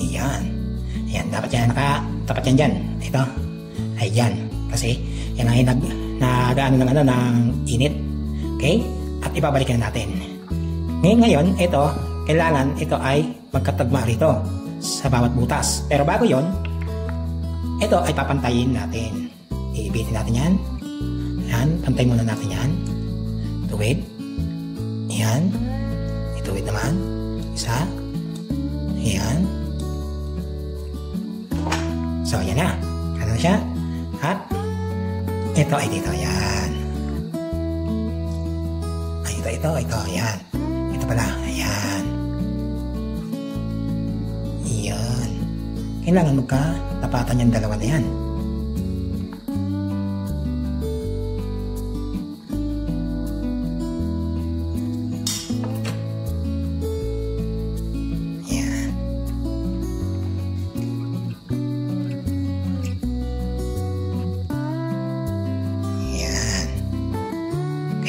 Yan. Yan, dapat yan nakatapat yan dyan. Ito. Ay dyan. Kasi yan ay nag-ano ng ano ng init. Okay? At ibabalikan natin. Ngayon, ito, kailangan ito ay magkatagma rito sa bawat butas. Pero bago yon, ito ay papantayin natin. Iibitin natin yan. Yan, pantay muna natin yan. Tuwid. Yan. Ituwid naman. Isa. Yan. So, yan na. Ano na siya? At ito ay dito. Yan. Ay, ito. Yan. Ito pala. Ayan. Yan. Kailangan magkatapatan yung dalawa na yan.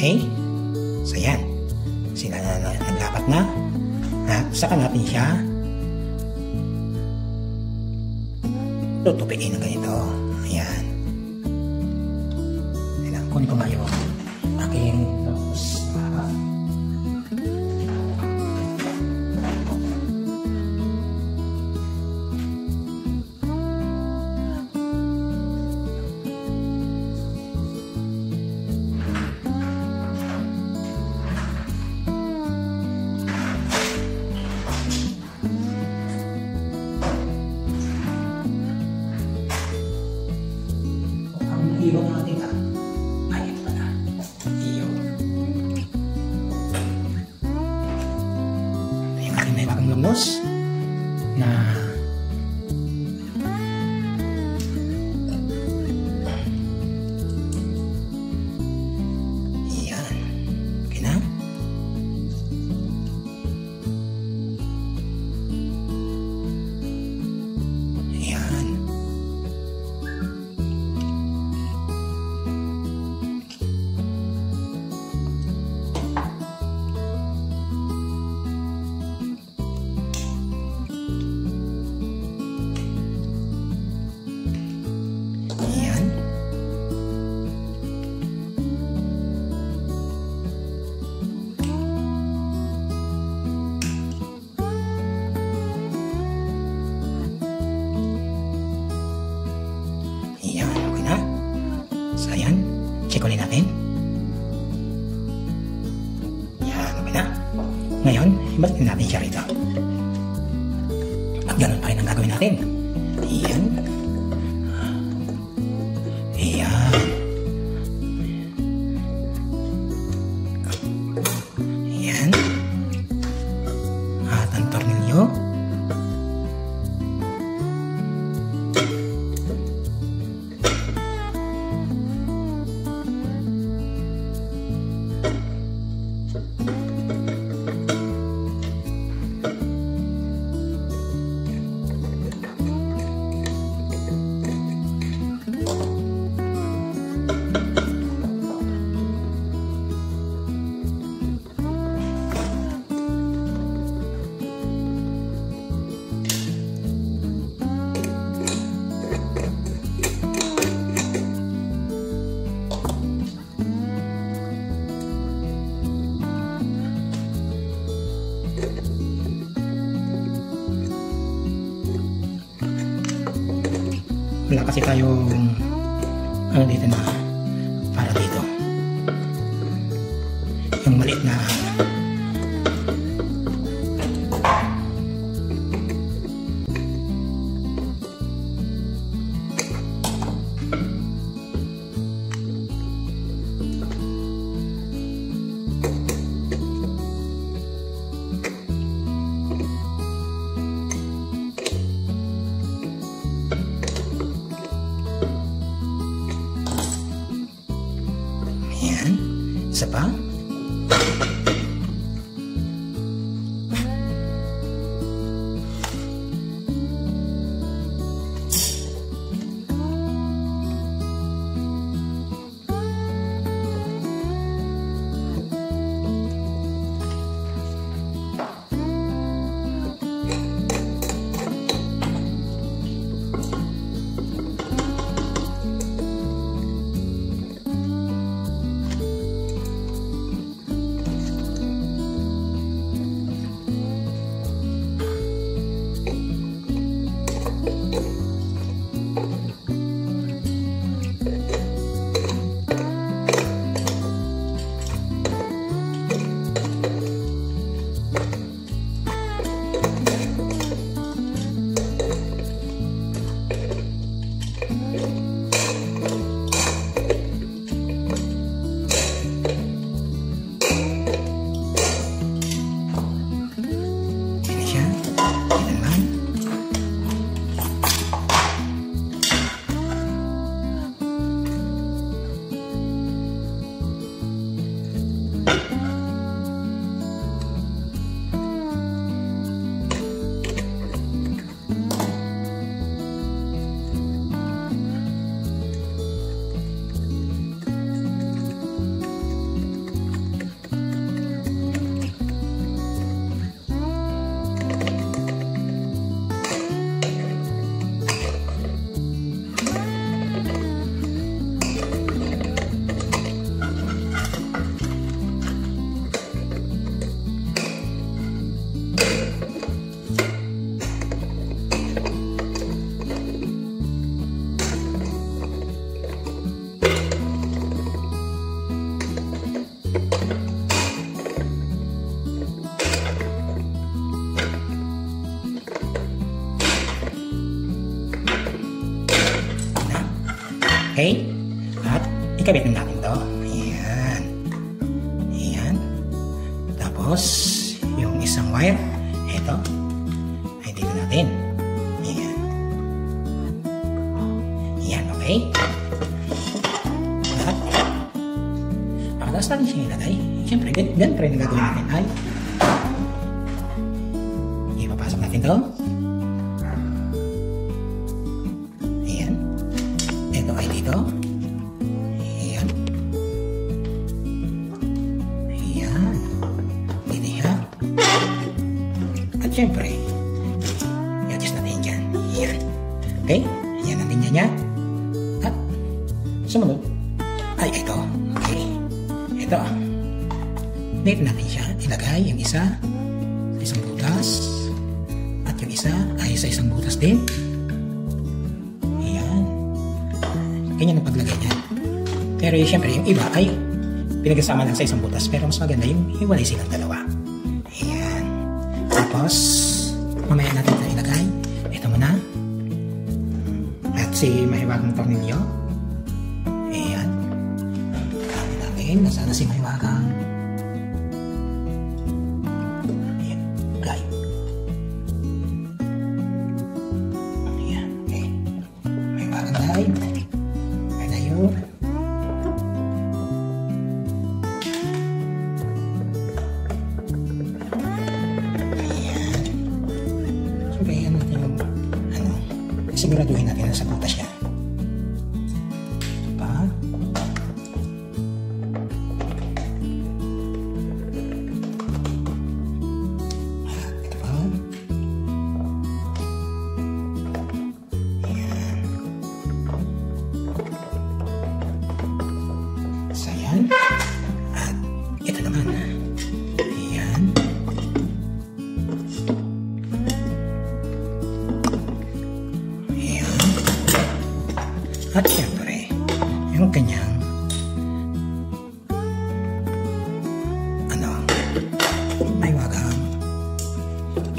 Okay? So, yan. Sila na naglapat na. At saka natin siya tutupiin ng ganito. Ayan. Ayan. Kunin ko nga yung aking tapos iwan natin ay ito na iyo ito yung ating naibakang lumnos na yan okay na yan. So, ayan. Check ulit natin. Yan, okay na. Ngayon, ibalik natin siya rito. At ganun pa rin ang gagawin natin. Ayan. Ayan. Ayan. At ang tornilyo. Wala kasi tayong ano dito na para dito yung maliit na yan, isa pa. Okay? At ikabit na natin to. Ayan. Ayan. Tapos, yung isang wire, ito, ay dito natin. Ayan. Ayan, okay? At, pagkatapos natin siya ilagay, siyempre, ganun pa rin ang gagawin natin ay ipapasok natin to. Ayan. Ito ay dito. Ayan. Ayan. Dito siya. At syempre, i-adjust natin dyan. Ayan. Okay? Ayan ang linya niya. At sumunod ay ito. Okay. Ito. Dito natin siya ilagay yung isa sa isang butas. At yung isa ay sa isang butas din. Ayan. Ganyan ang paglagay niya. Pero syempre yung iba ay pinagsama lang sa isang butas. Pero mas maganda yung hiwalay silang dalawa. Ayan. Tapos, mamaya natin ito ilagay. Ito muna. At si mahiwagang tornilyo. Ayan. Kami natin. Nasaan na si mahiwagang? Ayan. Guide. Ayan. Okay. Mahiwagang guide. Palayo. Siguraduhin natin na sa butas siya. Ito pa. Ito pa. Ayan. So, ayan. At ito naman. Ayan. At syempre, yung kanyang may wagang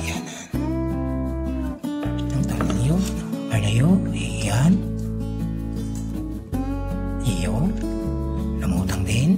yanan. Ang tornilyo, palayo, iyan. Iyo, lumutang din.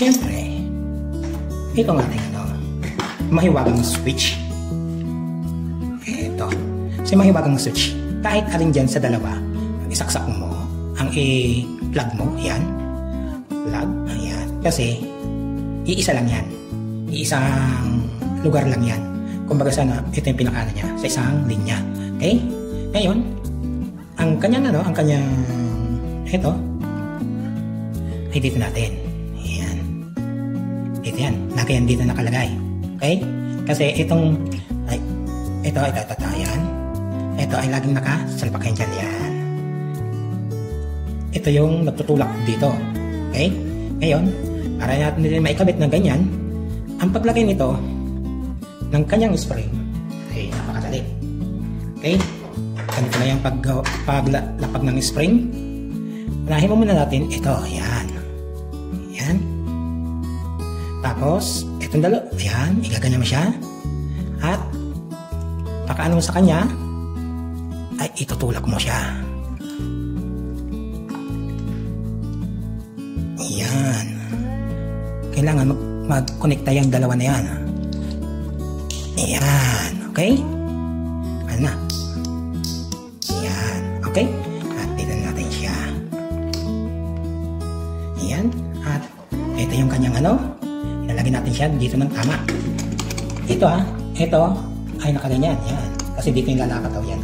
Siyempre, ito nga ating mahiwagang switch. Ito. Si mahiwagang switch. Kahit alin dyan sa dalawa, isaksak mo ang i-plug mo. Yan. Plug. Ayan. Kasi, iisa lang yan. Iisang lugar lang yan. Kumbaga sana, ito yung pinakana niya sa isang linya. Okay? Ngayon, ang kanyang ito, ay dito natin. Ito yan. Lagi yan dito nakalagay. Okay? Kasi itong ito. Yan. Ito ay laging nakasalpak yan dyan. Yan. Ito yung nagtutulak dito. Okay? Ngayon, para natin din maikabit ng ganyan, ang paglagay nito ng kanyang spring ay napakadali. Okay? Ganito na yung paglapag ng spring. Unahin mo muna natin ito. Yan. Yan. Tapos, itong dalo, ayan, igaganyan mo siya. At, pakaano mo sa kanya, ay itutulak mo siya. Ayan. Kailangan mag-connecta yung dalawa na yan. Ayan. Okay? Ano na? Ayan. Okay? At dito natin siya. Ayan. At, ito yung kanyang ilalagay natin siya dito ng tama. Ito ay nakaganyan. Yan. Kasi dito yung lalakataw yan.